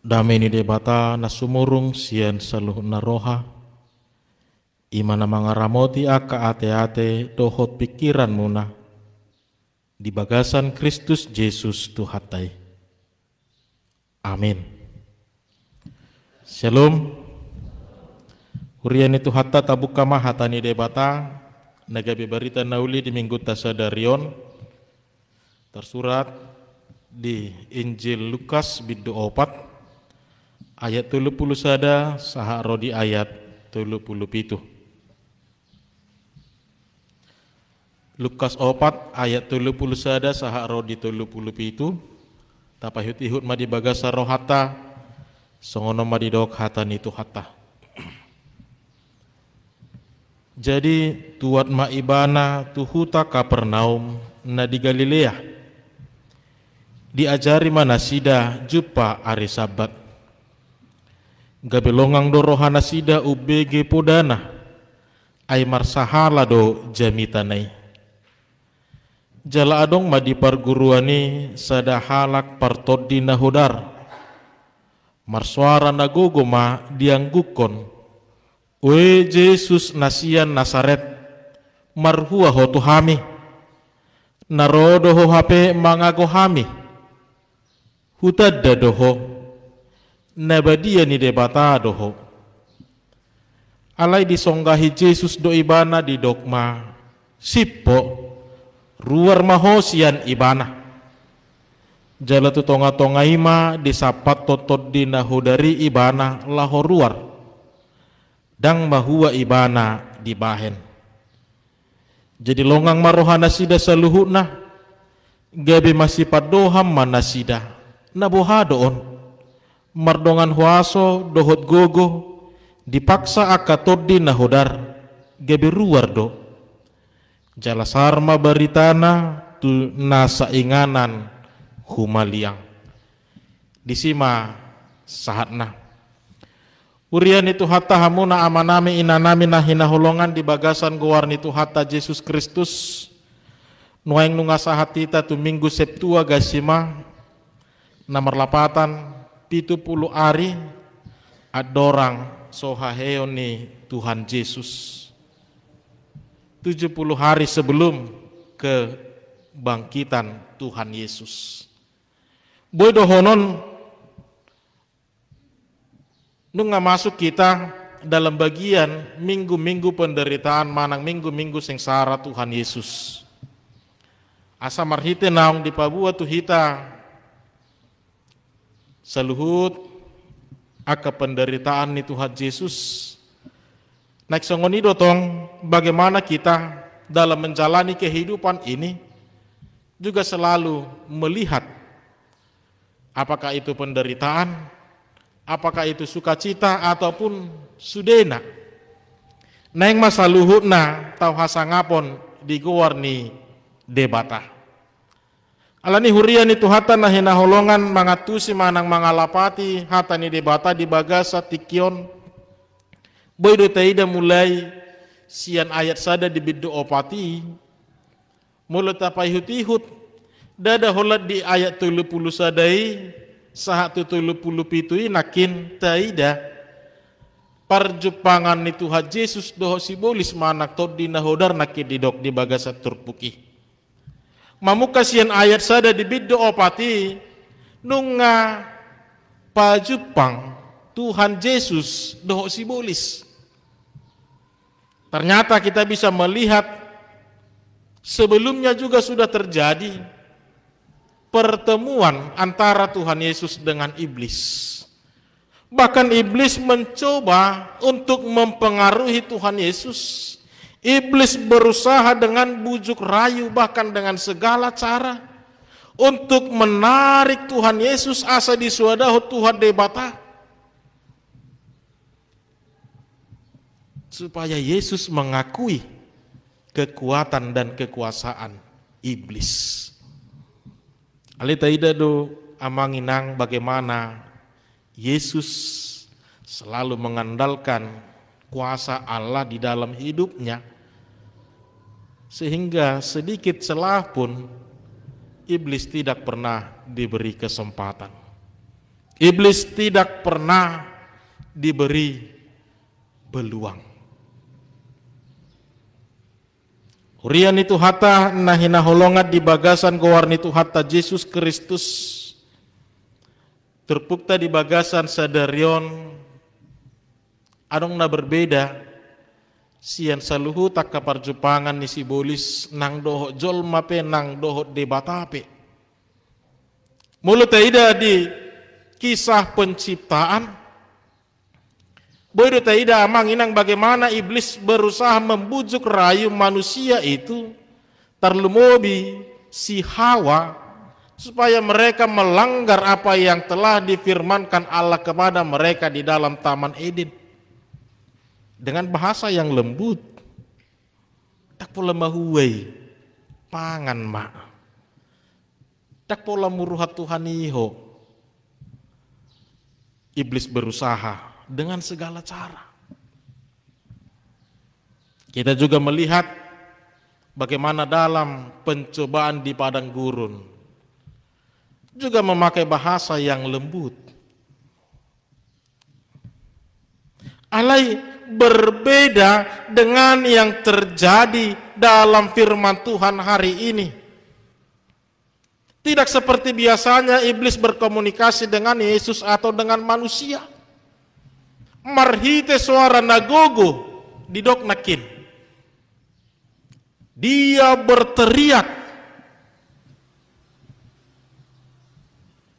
Damai ni debata na sumurung sian saluh na roha. Imana mangaramoti aka ate-ate dohot pikiran muna. Di bagasan Kristus Yesus Tuhatai. Amin. Shalom. Hurian itu hatta tabuka mahatani debata. Nagabi berita nauli di minggu tasadarion. Tersurat di Injil Lukas biddu 4. Ayat 30 sada saha rodi ayat 37. Lukas 4 ayat 30 sada saha rodi 37. Tapahut-ihut madi bagasa rohata songono madi dok hatan itu hatta. Jadi tuat ma ibana tuhuta Kapernaum na di Galilea. Diajari mana sida jupa ari sabat. Gabelongang do rohana sida ubege podana ay marsahala do jamitanay. Jala adong madi parguruani sada halak partodi na hodar. Marsuara nagogoma dianggukon. We Jesus nasian Nasaret marhua ho tuhami. Narodo ho hape mangagohami. Hutadda doho. Nabadia ni debata doho. Alai disonggahi Jesus do ibana di dogma sippo ruar mahosian ibana. Jala tu tonga-tonga ima disapat totod di nahodari ibana laho ruar. Dang mahua ibana di bahen. Jadi longang marohana sida saluhuna. Gabi masih padoham manasida. Nabohadoon. Mardongan huaso dohot gogo dipaksa akatodi nahodar gabi ruar do. Jala sarma baritana tu nasa inganan humaliang. Disima sahatna. Urian itu hatta hamuna amanami inanami nahinahulongan di bagasan guarni tu hatta Yesus Kristus. Nuaing nungasa hatita tu minggu septua gasima nomor 8 70 ari adorang sohaheo ni Tuhan Yesus 70 hari sebelum kebangkitan Tuhan Yesus. Bodo honon nunga masuk kita dalam bagian minggu-minggu penderitaan manang minggu-minggu sengsara Tuhan Yesus. Asa marhite naung di pabua tu hita saluhut aka penderitaan ni Tuhan Yesus. Naik songoni dotong bagaimana kita dalam menjalani kehidupan ini juga selalu melihat apakah itu penderitaan, apakah itu sukacita ataupun sudena. Naing masaluhutna tau hasangapon diguarni debata. Alani hurian itu hata nahina holongan mangatusi manang mangalapati hata ni debata di bagasa tikion. Boy do taida mulai sian ayat sada di biddu opati. Mulut tapai hutihut dada holat di ayat 30 sadai sahat 30 pitui nakin taida parjupangan ni Tuhan Yesus doho sibolis manak tod di nahodar nakin didok di bagasa turpuki. Mamuka sian ayat sada di biddo opati nunga pajupang Tuhan Yesus doho sibolis. Ternyata kita bisa melihat sebelumnya juga sudah terjadi pertemuan antara Tuhan Yesus dengan iblis. Bahkan iblis mencoba untuk mempengaruhi Tuhan Yesus. Iblis berusaha dengan bujuk rayu bahkan dengan segala cara untuk menarik Tuhan Yesus asa disuadahu Tuhan debata supaya Yesus mengakui kekuatan dan kekuasaan iblis. Alita ida do amanginang bagaimana Yesus selalu mengandalkan kuasa Allah di dalam hidupnya, sehingga sedikit celah pun iblis tidak pernah diberi kesempatan. Iblis tidak pernah diberi peluang. Urian itu hata nahina holongat di bagasan gowarni itu hata Yesus Kristus terpukta di bagasan sadarion adong na berbeda sian saluhu tak kaparjupangan ni sibolis nang doho jol mape nang doho debatape. Mulut taida di kisah penciptaan bodoh taida amang inang bagaimana iblis berusaha membujuk rayu manusia itu terlumobi si Hawa supaya mereka melanggar apa yang telah difirmankan Allah kepada mereka di dalam Taman Eden dengan bahasa yang lembut. Tak pola mahuway pangan mak, tak pola muruhat Tuhan iho. Iblis berusaha dengan segala cara. Kita juga melihat bagaimana dalam pencobaan di padang gurun juga memakai bahasa yang lembut. Alai berbeda dengan yang terjadi dalam firman Tuhan hari ini. Tidak seperti biasanya iblis berkomunikasi dengan Yesus atau dengan manusia. Marhite suara nagogo didok nakin. Dia berteriak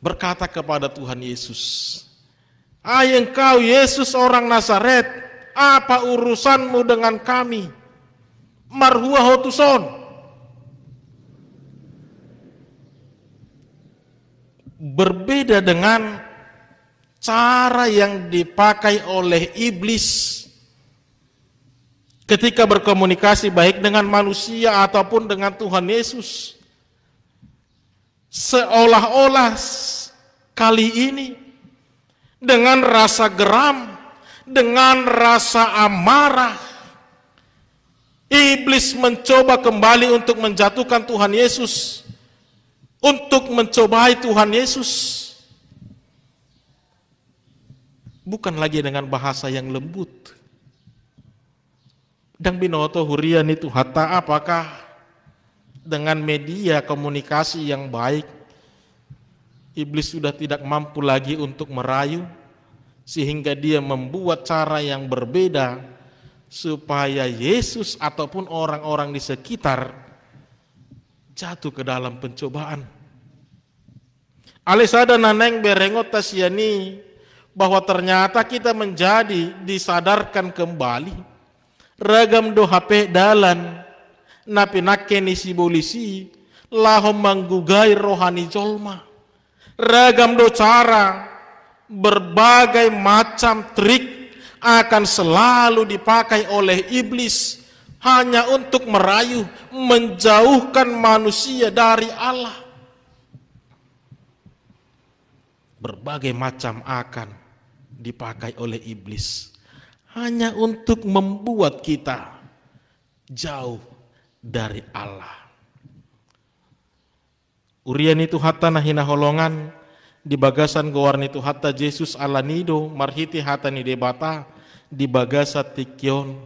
berkata kepada Tuhan Yesus, "Hai engkau Yesus orang Nazaret, apa urusanmu dengan kami? Marhua hotuson." Berbeda dengan cara yang dipakai oleh iblis ketika berkomunikasi baik dengan manusia ataupun dengan Tuhan Yesus. Seolah-olah kali ini dengan rasa geram, dengan rasa amarah, iblis mencoba kembali untuk menjatuhkan Tuhan Yesus, untuk mencobai Tuhan Yesus. Bukan lagi dengan bahasa yang lembut. Dan binoto hurian itu hatta apakah dengan media komunikasi yang baik iblis sudah tidak mampu lagi untuk merayu sehingga dia membuat cara yang berbeda supaya Yesus ataupun orang-orang di sekitar jatuh ke dalam pencobaan. Alisada naneng berengot tasyani bahwa ternyata kita menjadi disadarkan kembali ragam do HP dalan napi nakeni si bolisi lahom manggugai rohani jolma, ragam do cara berbagai macam trik akan selalu dipakai oleh iblis hanya untuk merayu menjauhkan manusia dari Allah. Berbagai macam akan dipakai oleh iblis hanya untuk membuat kita jauh dari Allah. Urian itu hatta nahina holongan di bagasan gowarni itu hatta Yesus ala nido marhiti hatta ni debata di bagasa tikyon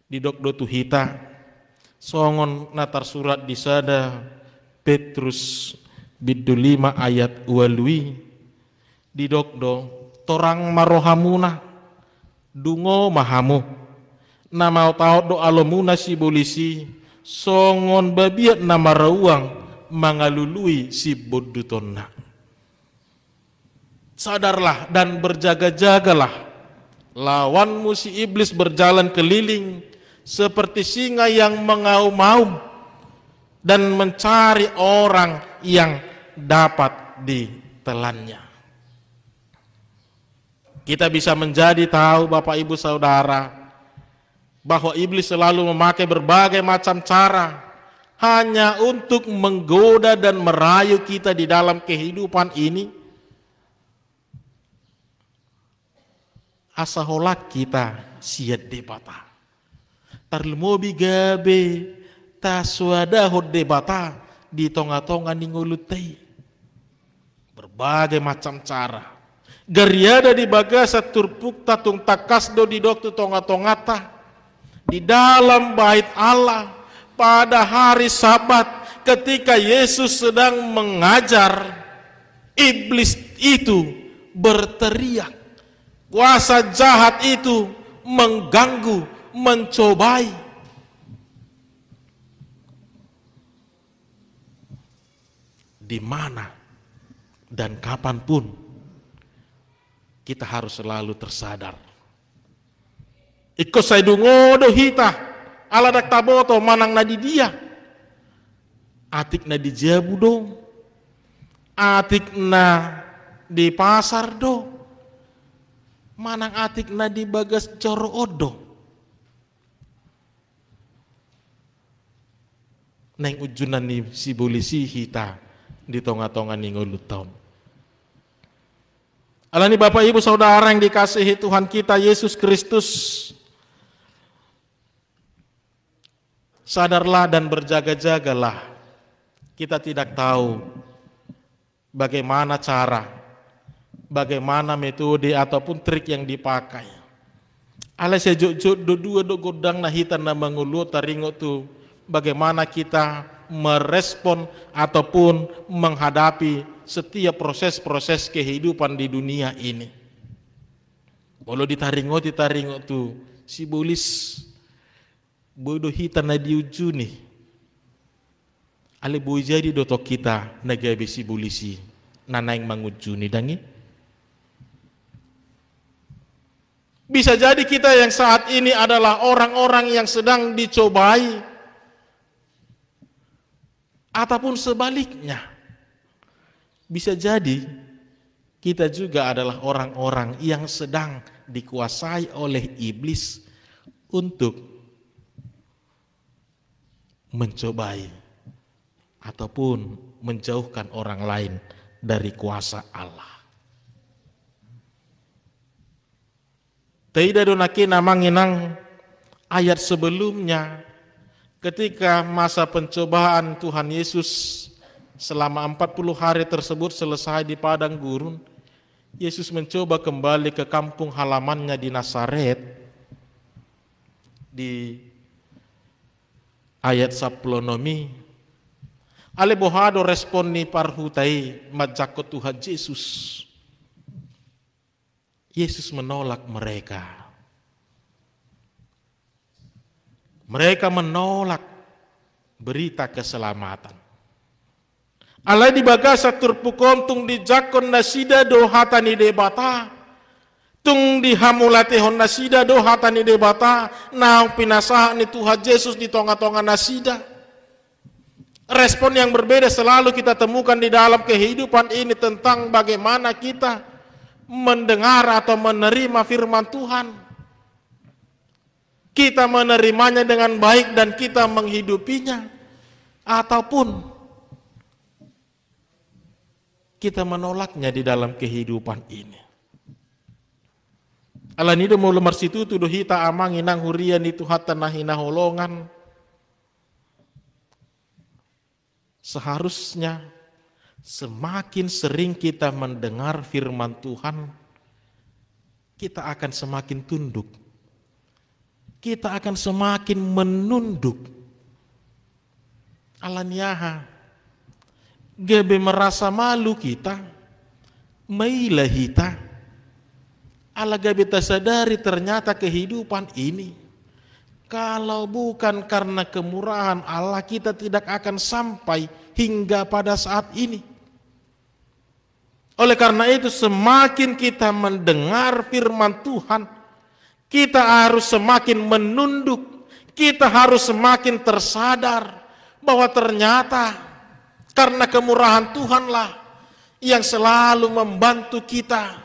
di dokdo tuhita songon natar surat di sada Petrus biddu 5 ayat walui di dokdo torang marohamuna dungo mahamu nama tau do alomuna si bolisi songon babiat nama rawang mangalului si bodutonna. Sadarlah dan berjaga-jagalah, lawanmu si iblis berjalan keliling seperti singa yang mengaum-aum dan mencari orang yang dapat ditelannya. Kita bisa menjadi tahu Bapak Ibu Saudara bahwa iblis selalu memakai berbagai macam cara hanya untuk menggoda dan merayu kita di dalam kehidupan ini. Asaholak kita siat debata. Tarlumobi gabe taswada hod debata di tonga-tonga ningulutai. berbagai macam cara. Gariada di bagasa turpuk tatung takasdo di doktu tonga-tongata di dalam bait Allah pada hari Sabat ketika Yesus sedang mengajar, iblis itu berteriak. Kuasa jahat itu mengganggu, mencobai. Di mana dan kapanpun kita harus selalu tersadar. Iko saidungodo hita ala dak taboto manang na di dia. Atik na di jabu dong. Atik na di pasar do. Manang atik na di bagas coro odo. Neng ujunan ni si polisi hita di tonga-tonga ni nguluton. Alani Bapak Ibu Saudara yang dikasihi Tuhan kita Yesus Kristus, sadarlah dan berjaga-jagalah. Kita tidak tahu bagaimana cara, bagaimana metode ataupun trik yang dipakai. Ala sejuk-juk dua do godang na hitan na mangulu taringo tu bagaimana kita merespon ataupun menghadapi setiap proses-proses kehidupan di dunia ini. Kalau ditaringo tu si bolis bodoh hitan na diuju nih. Ale boy jadi dotok kita nagabi si bolisi nanaing manguju nih dangi. Bisa jadi kita yang saat ini adalah orang-orang yang sedang dicobai, ataupun sebaliknya, bisa jadi kita juga adalah orang-orang yang sedang dikuasai oleh iblis untuk mencobai ataupun menjauhkan orang lain dari kuasa Allah. Tidak donakina manginang ayat sebelumnya, ketika masa pencobaan Tuhan Yesus selama 40 hari tersebut selesai di padang gurun, Yesus mencoba kembali ke kampung halamannya di Nazaret. Di ayat 10 ale bohado respon ni parhutai majakot Tuhan Yesus. Yesus menolak mereka. Mereka menolak berita keselamatan. Alai di bagasa turpukontung di jakon nasida dohatani debata. Tung di hamulate hon nasida dohatani debata. Naung pinasahan ni Tuhan Yesus di tonga-tonga nasida. Respon yang berbeda selalu kita temukan di dalam kehidupan ini tentang bagaimana kita mendengar atau menerima firman Tuhan. Kita menerimanya dengan baik dan kita menghidupinya, ataupun kita menolaknya di dalam kehidupan ini. Alanido mau lemar situ tuduh hita amang inang hurian itu hata nahina holongan. Seharusnya semakin sering kita mendengar firman Tuhan, kita akan semakin tunduk. Kita akan semakin menunduk. Alaniaha, gebe merasa malu kita, mailah kita. Ala gebe tasadari ternyata kehidupan ini, kalau bukan karena kemurahan Allah, kita tidak akan sampai hingga pada saat ini. Oleh karena itu, semakin kita mendengar firman Tuhan, kita harus semakin menunduk, kita harus semakin tersadar bahwa ternyata karena kemurahan Tuhanlah yang selalu membantu kita,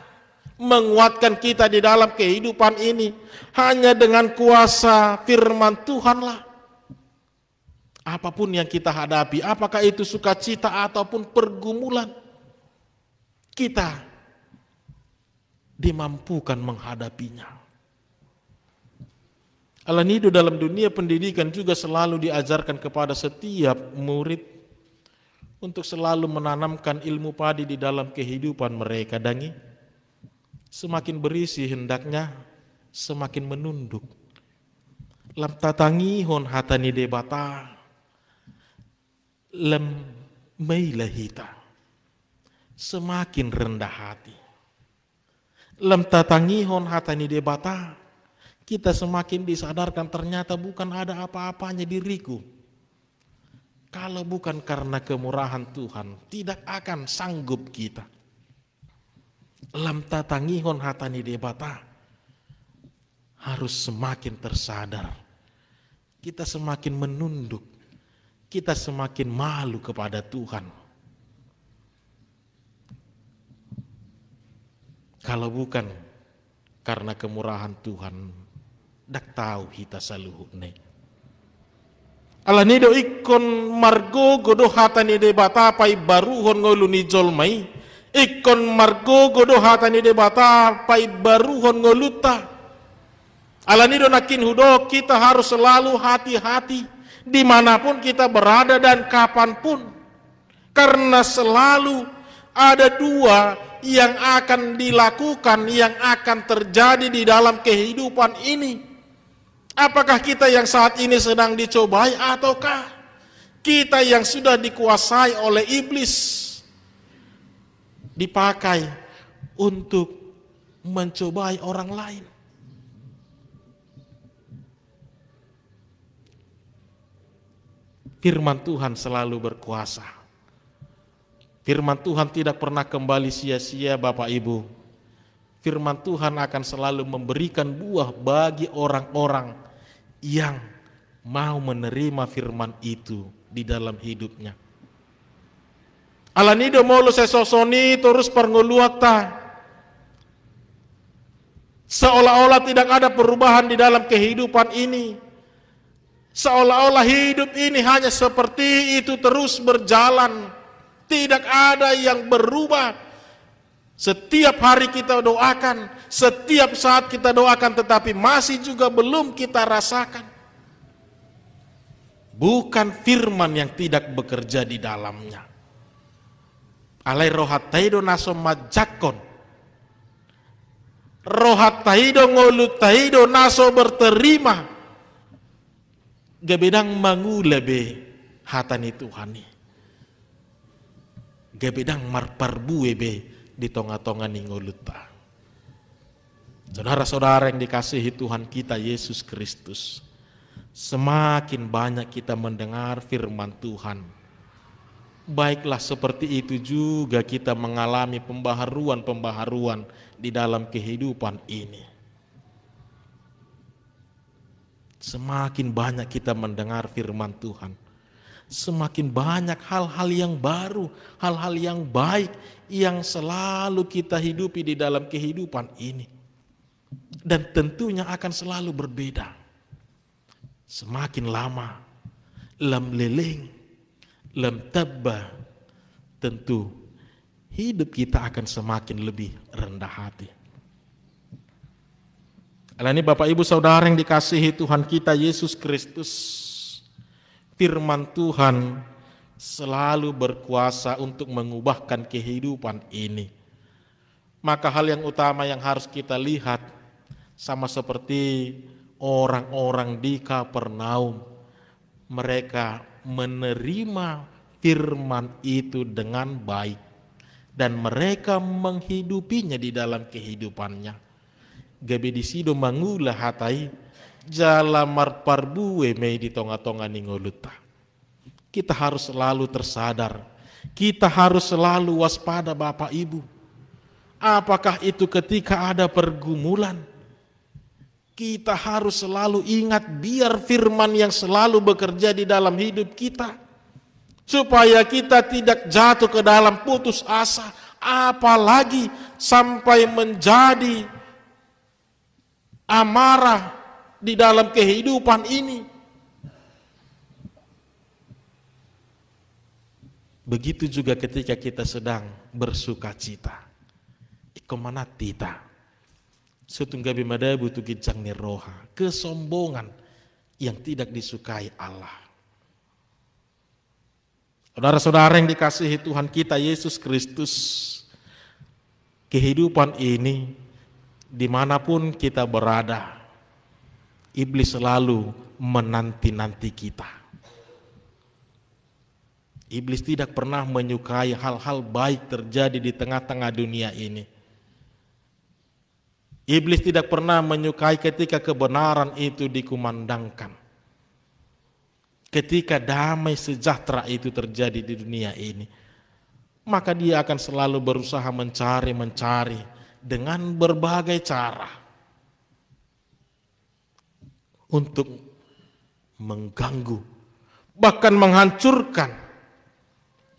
menguatkan kita di dalam kehidupan ini. Hanya dengan kuasa firman Tuhanlah, apapun yang kita hadapi, apakah itu sukacita ataupun pergumulan, kita dimampukan menghadapinya. Alanido dalam dunia pendidikan juga selalu diajarkan kepada setiap murid untuk selalu menanamkan ilmu padi di dalam kehidupan mereka. Dangi semakin berisi hendaknya semakin menunduk. Lam tatangi hon hatani debata lem meilahita, semakin rendah hati. Lam tatangi hon hatani debata, kita semakin disadarkan ternyata bukan ada apa-apanya diriku. Kalau bukan karena kemurahan Tuhan, tidak akan sanggup kita. Lam tatangihon hatani debata, harus semakin tersadar. Kita semakin menunduk, kita semakin malu kepada Tuhan. Kalau bukan karena kemurahan Tuhan, dak tahu hita saluhune. Ala nido ikon margo godo hatani de bata pai baru hon ngoluni jolmai. Ikon margo godo hatani de bata pai baru hon ngoluta. Ala nido nakin hudo, kita harus selalu hati-hati dimanapun kita berada dan kapanpun. Karena selalu ada dua yang akan dilakukan, yang akan terjadi di dalam kehidupan ini. Apakah kita yang saat ini sedang dicobai ataukah kita yang sudah dikuasai oleh iblis dipakai untuk mencobai orang lain? Firman Tuhan selalu berkuasa. Firman Tuhan tidak pernah kembali sia-sia, Bapak Ibu. Firman Tuhan akan selalu memberikan buah bagi orang-orang yang mau menerima firman itu di dalam hidupnya. Alanido molo sesosoni terus pernguluata, seolah-olah tidak ada perubahan di dalam kehidupan ini. Seolah-olah hidup ini hanya seperti itu terus berjalan, tidak ada yang berubah. Setiap hari kita doakan, setiap saat kita doakan, tetapi masih juga belum kita rasakan. Bukan firman yang tidak bekerja di dalamnya. Alai rohataido naso majakon, rohataido ngolutaido naso berterima, gabedang mangulebe hatani Tuhani, gabedang marparbuebe di tonga-tonga ningoluta. Saudara-saudara yang dikasihi Tuhan kita Yesus Kristus, semakin banyak kita mendengar firman Tuhan, baiklah seperti itu juga kita mengalami pembaharuan-pembaharuan di dalam kehidupan ini. Semakin banyak kita mendengar firman Tuhan, semakin banyak hal-hal yang baru, hal-hal yang baik yang selalu kita hidupi di dalam kehidupan ini. Dan tentunya akan selalu berbeda. Semakin lama, lam leleng, lam tabba, tentu hidup kita akan semakin lebih rendah hati. Ini Bapak Ibu Saudara yang dikasihi Tuhan kita Yesus Kristus, firman Tuhan selalu berkuasa untuk mengubahkan kehidupan ini. Maka hal yang utama yang harus kita lihat, sama seperti orang-orang di Kapernaum, mereka menerima firman itu dengan baik dan mereka menghidupinya di dalam kehidupannya. Gabe disido mangula hatai jalamar parbue mei di tonga-tonga ningoluta. Kita harus selalu tersadar, kita harus selalu waspada Bapak Ibu. Apakah itu ketika ada pergumulan, kita harus selalu ingat biar firman yang selalu bekerja di dalam hidup kita, supaya kita tidak jatuh ke dalam putus asa, apalagi sampai menjadi amarah di dalam kehidupan ini. Begitu juga ketika kita sedang bersuka cita. Ikomana tita. Setunggabi madabu tu gijang ni roha. Kesombongan yang tidak disukai Allah. Saudara-saudara yang dikasihi Tuhan kita Yesus Kristus, kehidupan ini dimanapun kita berada, iblis selalu menanti-nanti kita. Iblis tidak pernah menyukai hal-hal baik terjadi di tengah-tengah dunia ini. Iblis tidak pernah menyukai ketika kebenaran itu dikumandangkan. Ketika damai sejahtera itu terjadi di dunia ini, maka dia akan selalu berusaha mencari dengan berbagai cara untuk mengganggu, bahkan menghancurkan,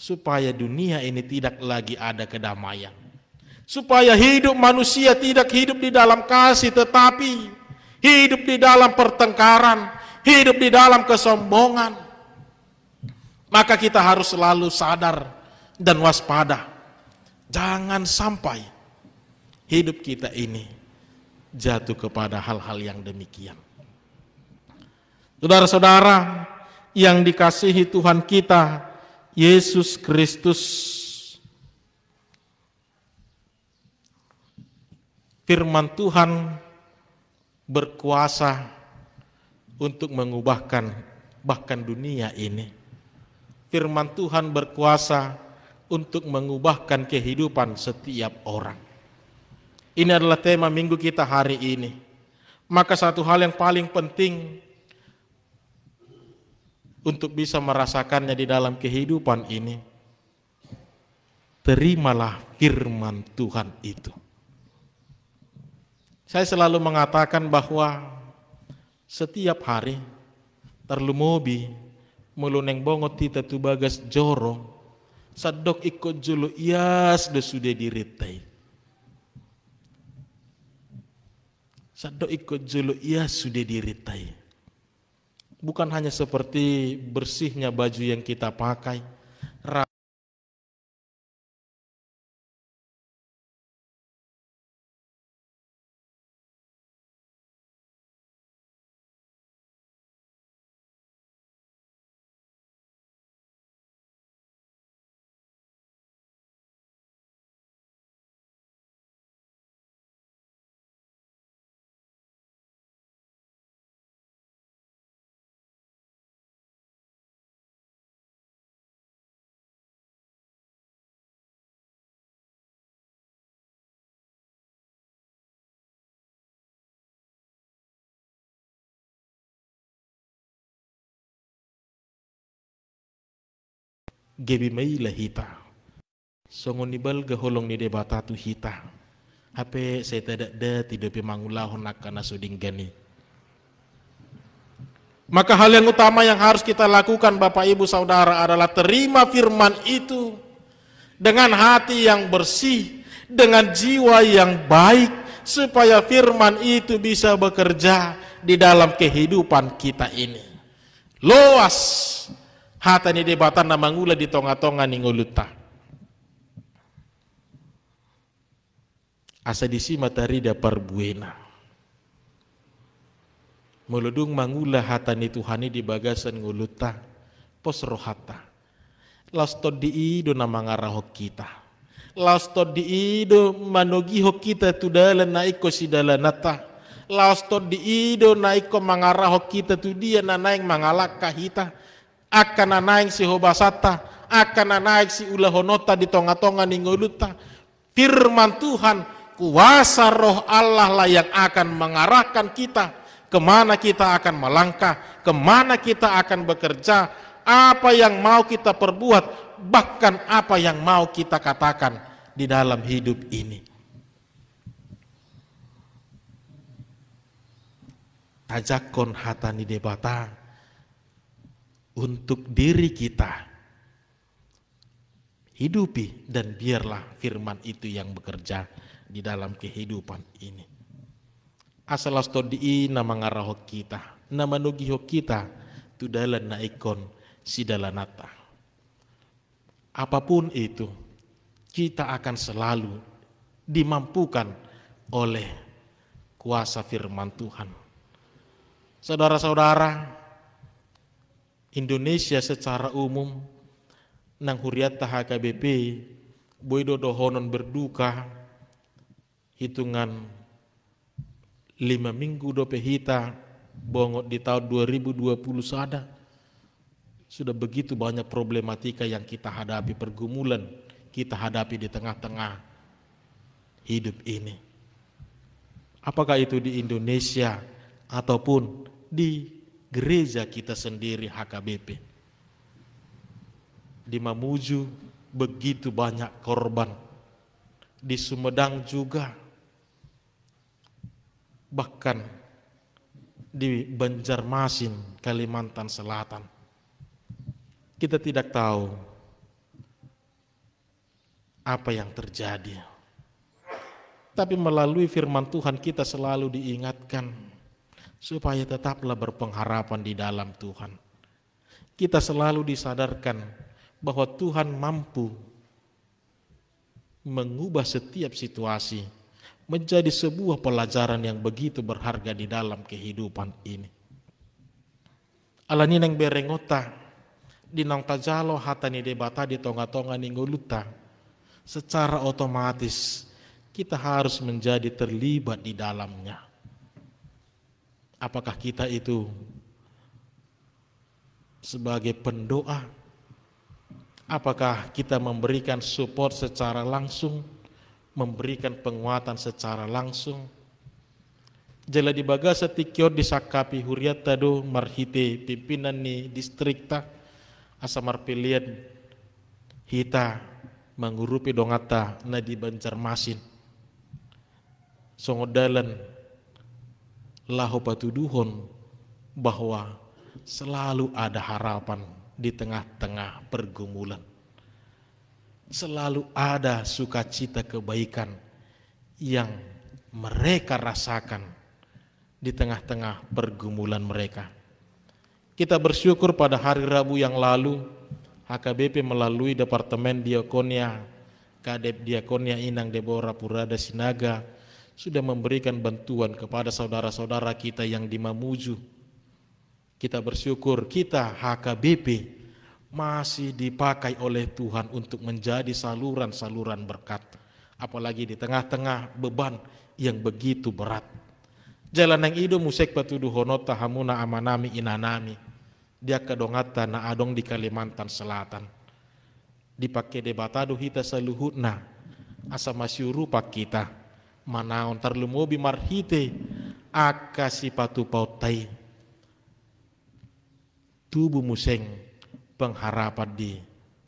supaya dunia ini tidak lagi ada kedamaian, supaya hidup manusia tidak hidup di dalam kasih, tetapi hidup di dalam pertengkaran, hidup di dalam kesombongan. Maka kita harus selalu sadar dan waspada, jangan sampai hidup kita ini jatuh kepada hal-hal yang demikian. Saudara-saudara yang dikasihi Tuhan kita Yesus Kristus, firman Tuhan berkuasa untuk mengubahkan bahkan dunia ini. Firman Tuhan berkuasa untuk mengubahkan kehidupan setiap orang. Ini adalah tema minggu kita hari ini. Maka satu hal yang paling penting untuk bisa merasakannya di dalam kehidupan ini, terimalah firman Tuhan itu. Saya selalu mengatakan bahwa setiap hari terlumobi muluneng bongot tita tu bagas jorong sadok ikut julu ias de sudah diritai. Sadok ikut julu ias sudah diritai. Bukan hanya seperti bersihnya baju yang kita pakai, gebi maila hita. Songon nibal gaholong ni debata tu hita. Hape saya tidak ada tidak pemangulahon nakana suding gani. Maka hal yang utama yang harus kita lakukan Bapak Ibu Saudara adalah terima firman itu dengan hati yang bersih, dengan jiwa yang baik, supaya firman itu bisa bekerja di dalam kehidupan kita ini. Loas hata ni debatan na mangula di tonga-tonga ni nguluta. Asa disi matahari da parbuena. Muludung mangula hata ni Tuhani di bagasan nguluta. Pos rohata. Lastod di ido na mangarahok kita. Lastod di ido manogihok kita tu dalan na iko si dalanata. Lastod di ido na iko mangarahok kita tu dia na naing mangalak kahita. Akan naik si hobasata, akan naik si ulahonota di tonga-tonga ningoluta. Firman Tuhan, kuasa roh Allah lah yang akan mengarahkan kita, kemana kita akan melangkah, kemana kita akan bekerja, apa yang mau kita perbuat, bahkan apa yang mau kita katakan di dalam hidup ini. Tajakon hatani debata untuk diri kita, hidupi dan biarlah firman itu yang bekerja di dalam kehidupan ini. Asal astodi nama ngarahok kita, nama nugihok kita, tu dalan na ikon si dalanata. Apapun itu, kita akan selalu dimampukan oleh kuasa firman Tuhan. Saudara-saudara, Indonesia secara umum nang huriata HKBP boido dohonon berduka hitungan 5 minggu dope hita bongot di tahun 2020 sada. Sudah begitu banyak problematika yang kita hadapi, pergumulan kita hadapi di tengah-tengah hidup ini. Apakah itu di Indonesia ataupun di gereja kita sendiri HKBP. Di Mamuju begitu banyak korban. Di Sumedang juga. Bahkan di Banjarmasin, Kalimantan Selatan. Kita tidak tahu apa yang terjadi. Tapi melalui firman Tuhan kita selalu diingatkan supaya tetaplah berpengharapan di dalam Tuhan. Kita selalu disadarkan bahwa Tuhan mampu mengubah setiap situasi menjadi sebuah pelajaran yang begitu berharga di dalam kehidupan ini. Alani nang berengota di nang tajalo hatani debata di tonga-tonga ninggoluta, secara otomatis kita harus menjadi terlibat di dalamnya. Apakah kita itu sebagai pendoa? Apakah kita memberikan support secara langsung, memberikan penguatan secara langsung? Jela di bagasa tikiot disakapi huriata do marhite pimpinan ni distrikta asamar pilihan hita mengurupi dongata na di Banjarmasin. Songodalan lahu patuduhon bahwa selalu ada harapan di tengah-tengah pergumulan. Selalu ada sukacita kebaikan yang mereka rasakan di tengah-tengah pergumulan mereka. Kita bersyukur pada hari Rabu yang lalu HKBP melalui Departemen Diakonia Kadep Diakonia Inang Deborah Purada Sinaga sudah memberikan bantuan kepada saudara-saudara kita yang di Mamuju. Kita bersyukur kita HKBP masih dipakai oleh Tuhan untuk menjadi saluran-saluran berkat. Apalagi di tengah-tengah beban yang begitu berat. Jalan yang ido musek patudu honota hamuna amanami inanami. Dia kedongata na adong di Kalimantan Selatan. Dipakai debatado hita saluhutna. Asa masih rupa kita. Manaon tarlumobi marhite. Akasi patu pautai. Tubuh museng pengharapan di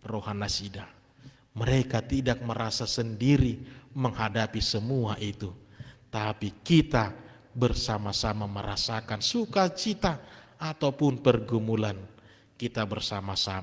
Rohanasida. Mereka tidak merasa sendiri menghadapi semua itu. Tapi kita bersama-sama merasakan sukacita ataupun pergumulan kita bersama-sama.